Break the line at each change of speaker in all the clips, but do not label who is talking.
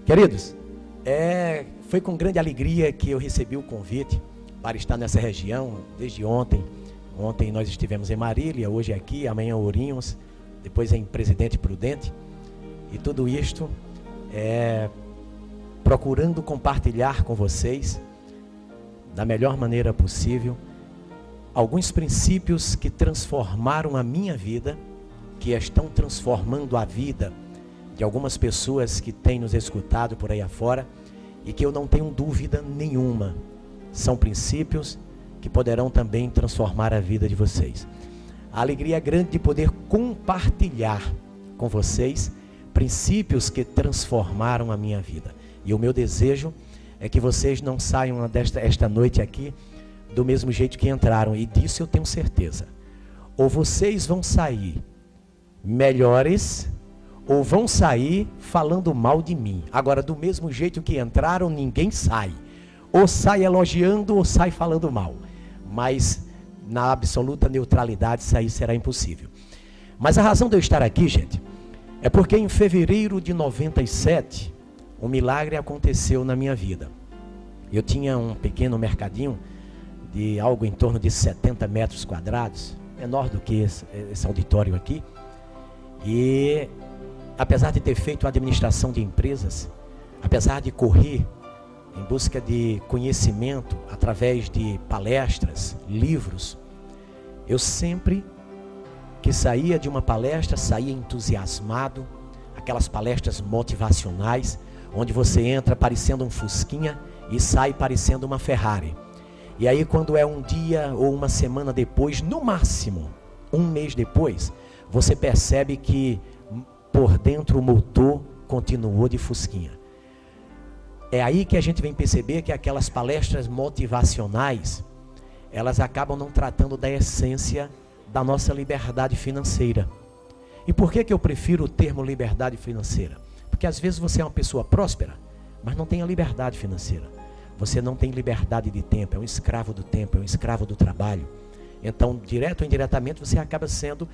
Queridos, foi com grande alegria que eu recebi o convite para estar nessa região desde ontem. Ontem nós estivemos em Marília, hoje aqui, amanhã Ourinhos, depois em Presidente Prudente. E tudo isto procurando compartilhar com vocês, da melhor maneira possível, alguns princípios que transformaram a minha vida, que estão transformando a vida de algumas pessoas que têm nos escutado por aí afora, e que eu não tenho dúvida nenhuma, são princípios que poderão também transformar a vida de vocês. A alegria é grande de poder compartilhar com vocês princípios que transformaram a minha vida. E o meu desejo é que vocês não saiam esta noite aqui do mesmo jeito que entraram, e disso eu tenho certeza. Ou vocês vão sair melhores, ou vão sair falando mal de mim. Agora, do mesmo jeito que entraram, ninguém sai. Ou sai elogiando, ou sai falando mal. Mas, na absoluta neutralidade, sair será impossível. Mas a razão de eu estar aqui, gente, é porque em fevereiro de 97, um milagre aconteceu na minha vida. Eu tinha um pequeno mercadinho, de algo em torno de 70 metros quadrados, menor do que esse auditório aqui. E apesar de ter feito administração de empresas, apesar de correr em busca de conhecimento através de palestras, livros, eu sempre que saía de uma palestra, saía entusiasmado, aquelas palestras motivacionais, onde você entra parecendo um Fusquinha e sai parecendo uma Ferrari. E aí quando é um dia ou uma semana depois, no máximo um mês depois, você percebe que por dentro o motor continuou de Fusquinha. É aí que a gente vem perceber que aquelas palestras motivacionais, elas acabam não tratando da essência da nossa liberdade financeira. E por que eu prefiro o termo liberdade financeira? Porque às vezes você é uma pessoa próspera, mas não tem a liberdade financeira. Você não tem liberdade de tempo, é um escravo do tempo, é um escravo do trabalho. Então, direto ou indiretamente, você acaba sendo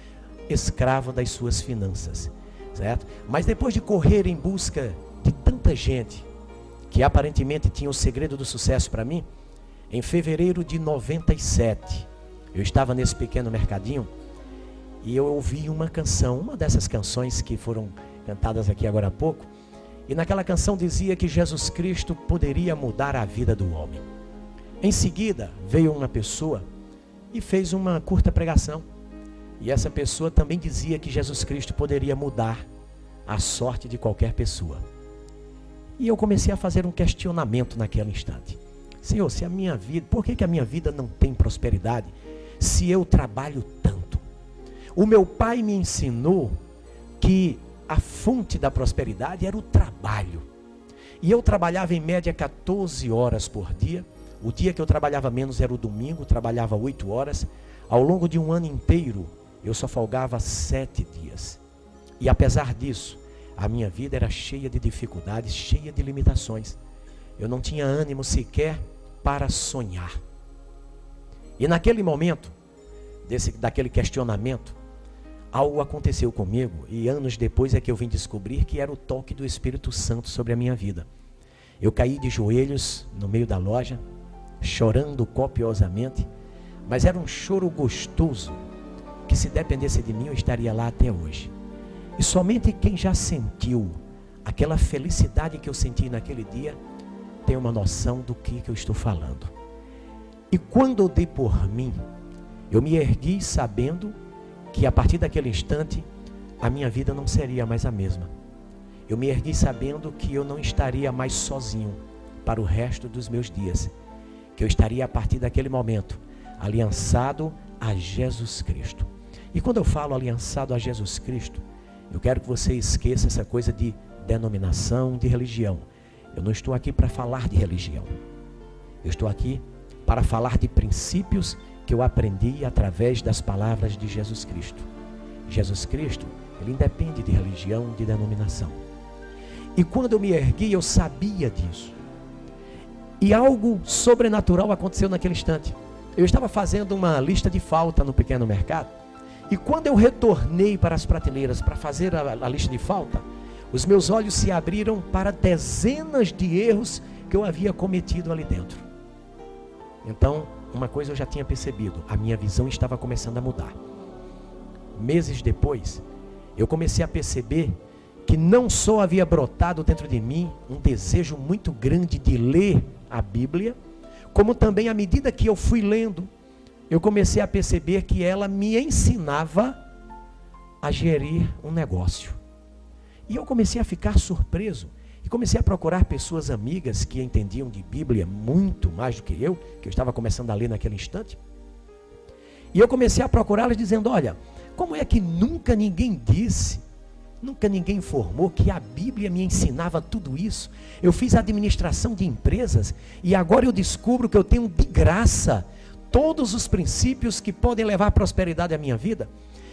escravo das suas finanças. Certo? Mas depois de correr em busca de tanta gente que aparentemente tinha o segredo do sucesso para mim, em fevereiro de 97, eu estava nesse pequeno mercadinho e eu ouvi uma canção, uma dessas canções que foram cantadas aqui agora há pouco, e naquela canção dizia que Jesus Cristo poderia mudar a vida do homem. Em seguida veio uma pessoa e fez uma curta pregação. E essa pessoa também dizia que Jesus Cristo poderia mudar a sorte de qualquer pessoa. E eu comecei a fazer um questionamento naquele instante. Senhor, se a minha vida, por que a minha vida não tem prosperidade se eu trabalho tanto? O meu pai me ensinou que a fonte da prosperidade era o trabalho. E eu trabalhava em média 14 horas por dia. O dia que eu trabalhava menos era o domingo, trabalhava 8 horas. Ao longo de um ano inteiro, eu só folgava 7 dias. E apesar disso, a minha vida era cheia de dificuldades, cheia de limitações. Eu não tinha ânimo sequer para sonhar. E naquele momento, daquele questionamento, algo aconteceu comigo. E anos depois é que eu vim descobrir que era o toque do Espírito Santo sobre a minha vida. Eu caí de joelhos no meio da loja, chorando copiosamente. Mas era um choro gostoso, que se dependesse de mim eu estaria lá até hoje. E somente quem já sentiu aquela felicidade que eu senti naquele dia tem uma noção do que eu estou falando. E quando eu dei por mim, eu me ergui sabendo que a partir daquele instante a minha vida não seria mais a mesma. Eu me ergui sabendo que eu não estaria mais sozinho para o resto dos meus dias, que eu estaria a partir daquele momento aliançado a Jesus Cristo. E quando eu falo aliançado a Jesus Cristo, eu quero que você esqueça essa coisa de denominação, de religião. Eu não estou aqui para falar de religião. Eu estou aqui para falar de princípios que eu aprendi através das palavras de Jesus Cristo. Jesus Cristo, ele independe de religião, de denominação. E quando eu me ergui, eu sabia disso. E algo sobrenatural aconteceu naquele instante. Eu estava fazendo uma lista de falta no pequeno mercado. E quando eu retornei para as prateleiras para fazer a lista de falta, os meus olhos se abriram para dezenas de erros que eu havia cometido ali dentro. Então, uma coisa eu já tinha percebido, a minha visão estava começando a mudar. Meses depois, eu comecei a perceber que não só havia brotado dentro de mim um desejo muito grande de ler a Bíblia, como também à medida que eu fui lendo, eu comecei a perceber que ela me ensinava a gerir um negócio. E eu comecei a ficar surpreso, e comecei a procurar pessoas amigas que entendiam de Bíblia muito mais do que eu estava começando a ler naquele instante. E eu comecei a procurá-las dizendo, olha, como é que nunca ninguém disse, nunca ninguém informou que a Bíblia me ensinava tudo isso? Eu fiz administração de empresas e agora eu descubro que eu tenho de graça todos os princípios que podem levar à prosperidade à minha vida.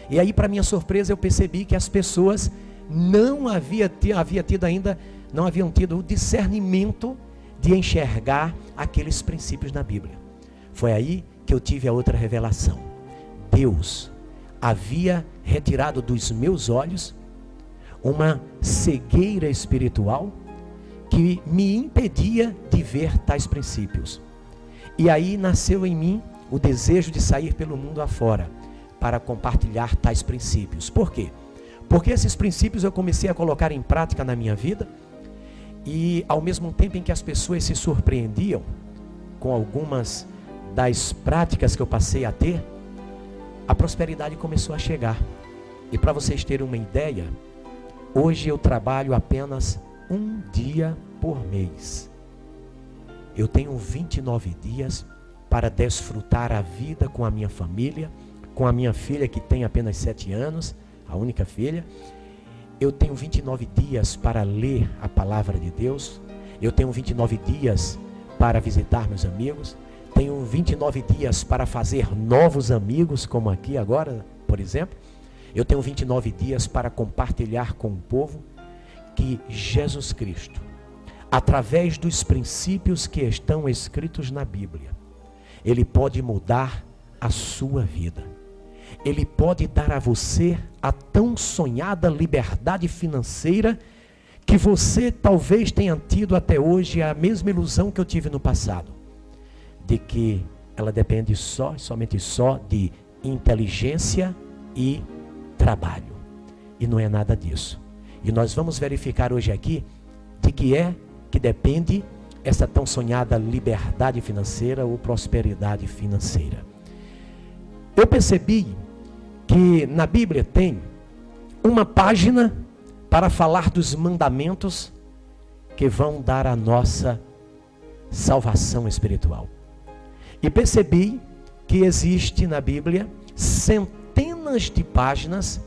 E aí, para minha surpresa, eu percebi que as pessoas não haviam tido o discernimento de enxergar aqueles princípios na Bíblia. Foi aí que eu tive a outra revelação. Deus havia retirado dos meus olhos uma cegueira espiritual que me impedia de ver tais princípios. E aí nasceu em mim o desejo de sair pelo mundo afora para compartilhar tais princípios. Por quê? Porque esses princípios eu comecei a colocar em prática na minha vida, e ao mesmo tempo em que as pessoas se surpreendiam com algumas das práticas que eu passei a ter, a prosperidade começou a chegar. E para vocês terem uma ideia, hoje eu trabalho apenas um dia por mês. Eu tenho 29 dias para desfrutar a vida com a minha família, com a minha filha que tem apenas 7 anos, a única filha. Eu tenho 29 dias para ler a palavra de Deus. Eu tenho 29 dias para visitar meus amigos. Tenho 29 dias para fazer novos amigos, como aqui agora, por exemplo. Eu tenho 29 dias para compartilhar com o povo que Jesus Cristo, através dos princípios que estão escritos na Bíblia, Ele pode mudar a sua vida. Ele pode dar a você a tão sonhada liberdade financeira que você talvez tenha tido até hoje, a mesma ilusão que eu tive no passado, de que ela depende somente de inteligência e trabalho. E não é nada disso. E nós vamos verificar hoje aqui de que é que depende essa tão sonhada liberdade financeira ou prosperidade financeira. Eu percebi que na Bíblia tem uma página para falar dos mandamentos que vão dar a nossa salvação espiritual. E percebi que existe na Bíblia centenas de páginas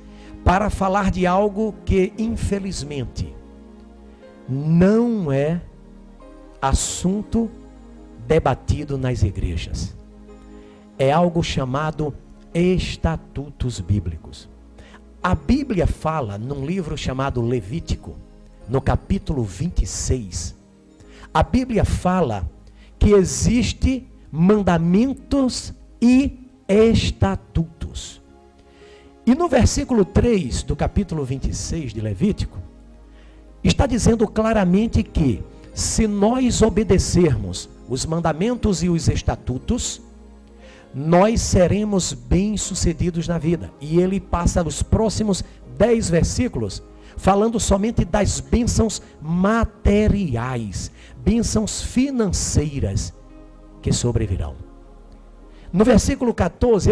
para falar de algo que, infelizmente, não é assunto debatido nas igrejas. É algo chamado estatutos bíblicos. A Bíblia fala num livro chamado Levítico, no capítulo 26. A Bíblia fala que existe mandamentos e estatutos. E no versículo 3 do capítulo 26 de Levítico, está dizendo claramente que se nós obedecermos os mandamentos e os estatutos, nós seremos bem-sucedidos na vida. E ele passa os próximos 10 versículos falando somente das bênçãos materiais, bênçãos financeiras que sobrevirão. No versículo 14,